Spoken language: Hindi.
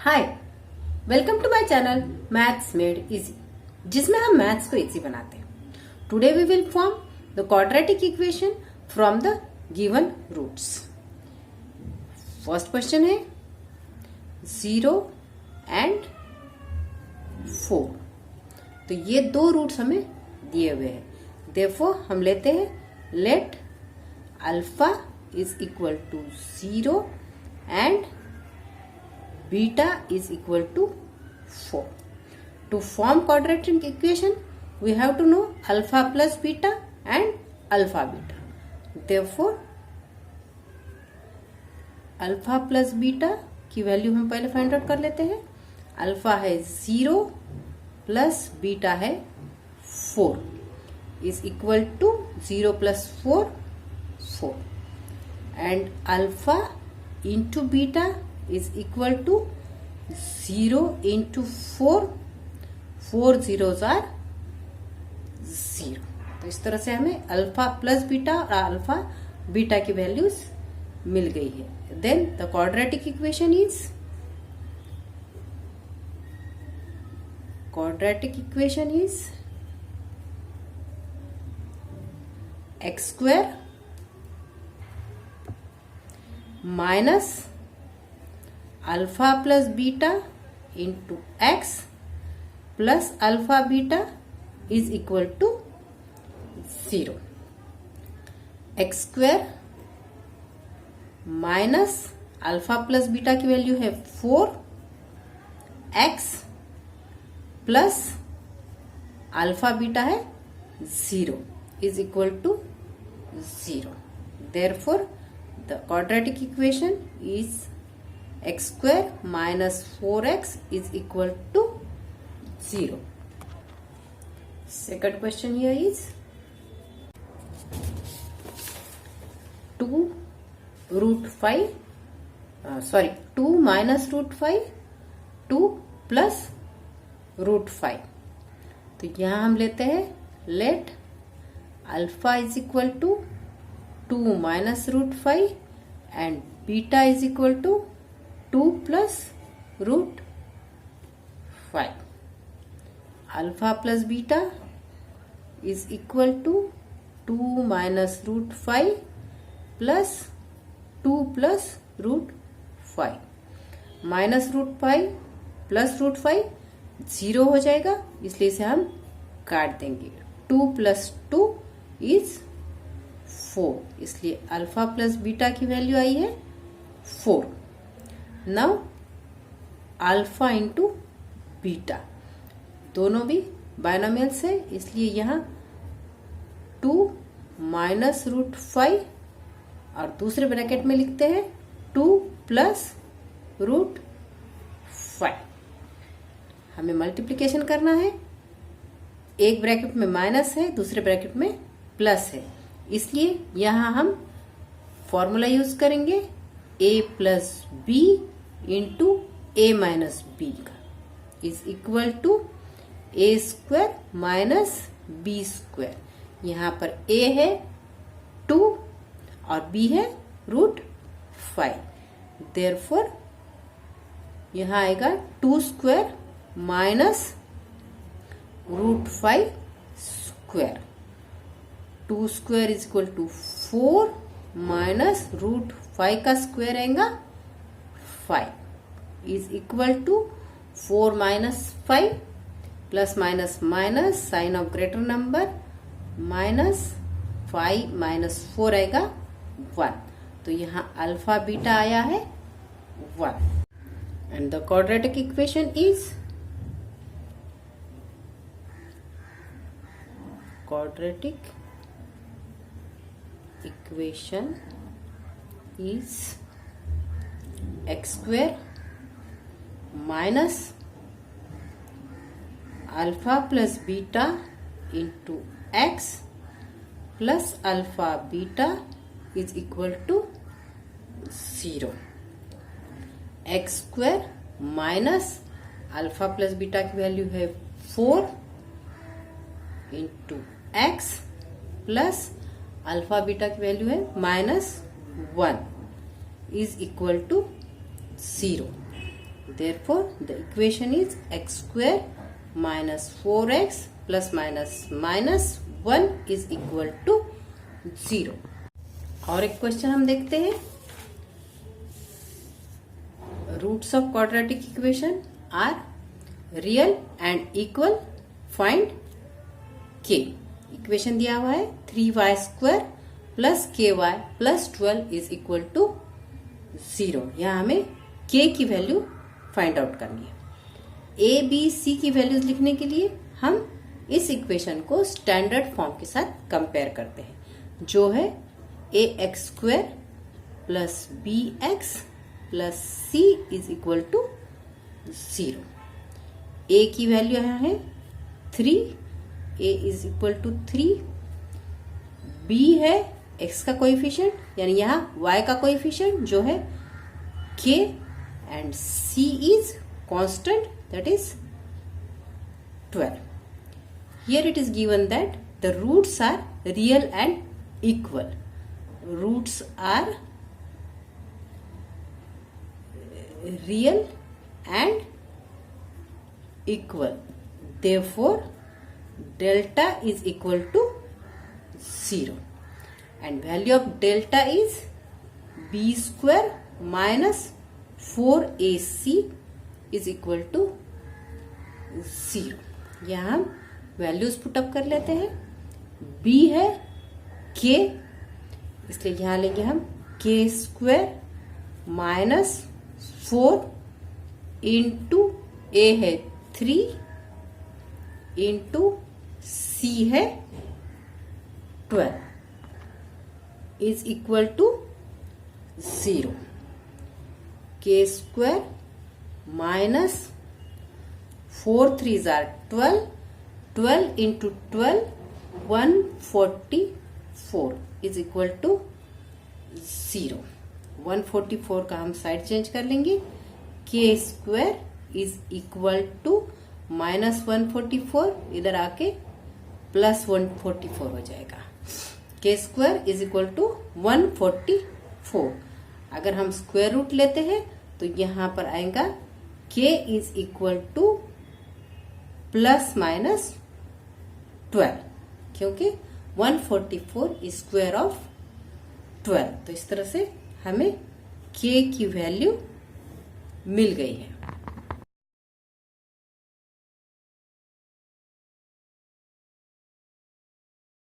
Hi, welcome to my channel maths made easy, जिसमें हम मैथ्स को इजी बनाते हैं। Today we will form the quadratic equation from the given roots. First question है 0 एंड 4। तो ये दो रूट्स हमें दिए हुए हैं। देयरफॉर हम लेते हैं let alpha is equal to 0 and beta is equal to 4. To form quadratic equation, we have to know alpha plus beta and alpha beta. Therefore, alpha plus beta की वैल्यू हम पहले फाइंड आउट कर लेते हैं। अल्फा है 0 प्लस बीटा है 4 is equal to 0 plus 4 and alpha into beta is equal to 0 into 4 zeros are 0। तो इस तरह से हमें अल्फा प्लस बीटा और अल्फा बीटा की वैल्यूज मिल गई है। Then the quadratic equation is x square minus alpha plus beta into x plus alpha beta is equal to 0। X square minus alpha plus beta की वैल्यू है 4 एक्स प्लस अल्फा बीटा है 0 is equal to 0। Therefore the quadratic equation is x square minus 4x is equal to 0. Second question here is 2 minus root 5 2 plus root 5। तो यहाँ हम लेते हैं let alpha is equal to 2 minus root 5 and beta is equal to 2 plus root 5। Alpha plus beta is equal to 2 minus root 5 plus 2 plus root 5। Minus root 5 plus root 5 0 हो जाएगा, इसलिए इसे हम काट देंगे। 2 प्लस 2 इज 4, इसलिए अल्फा प्लस बीटा की वैल्यू आई है 4। नाउ अल्फा इंटू बीटा दोनों भी बायनोमियल्स है, इसलिए यहाँ 2 माइनस रूट 5 और दूसरे ब्रैकेट में लिखते हैं 2 प्लस रूट 5। हमें मल्टीप्लिकेशन करना है। एक ब्रैकेट में माइनस है, दूसरे ब्रैकेट में प्लस है, इसलिए यहाँ हम फॉर्मूला यूज करेंगे a plus B into A minus B का is equal to A square minus B square. यहाँ पर a है 2 और b है रूट 5। देयरफॉर यहाँ आएगा 2 square minus root 5 square. 2 square is equal to 4 minus root 5 का स्क्वायर आएगा 5 is equal to 4 minus 5 plus minus minus sign of greater number minus 5 minus 4 आएगा 1। तो यहाँ अल्फा बीटा आया है 1 and the quadratic equation is x square minus alpha plus beta into x plus alpha beta is equal to 0। x square minus alpha plus beta की वैल्यू है 4 into x plus alpha beta की वैल्यू है -1 is equal to 0। Therefore, the equation is x square minus 4x plus minus 1 is equal to 0. और एक क्वेश्चन हम देखते हैं. Roots of quadratic equation are real and equal. Find k. Equation दिया हुआ है 3y square plus ky plus 12 is equal to 0. यहाँ हमें k की वैल्यू फाइंड आउट करनी है. a b c की वैल्यूज लिखने के लिए हम इस इक्वेशन को स्टैंडर्ड फॉर्म के साथ कंपेयर करते हैं, जो है ax square plus bx plus c is equal to 0. a की वैल्यू यहाँ है 3, a is equal to 3. b है x का कोएफिशिएंट यानी यहाँ y का कोएफिशिएंट जो है k, and c is constant, that is 12. Here it is given that the roots are real and equal. Roots are real and equal. Therefore, delta is equal to 0. And value of delta is b square minus 4ac is equal to 0. यहाँ हम वैल्यूज पुटअप कर लेते हैं. b है k, इसलिए यहाँ लेंगे हम k square minus 4 into a है 3 इंटू c है 12 is equal to 0. k square minus 4 3s are 12. 12 into 12 144 is equal to 0. 144 का हम साइड चेंज कर लेंगे. k square is equal to minus 144 इधर आके प्लस 144 हो जाएगा. k square is equal to 144. अगर हम स्क्वायर रूट लेते हैं तो यहां पर आएगा k is equal two plus minus 12, क्योंकि 144 इज स्क्वायर ऑफ 12. तो इस तरह से हमें k की वैल्यू मिल गई है.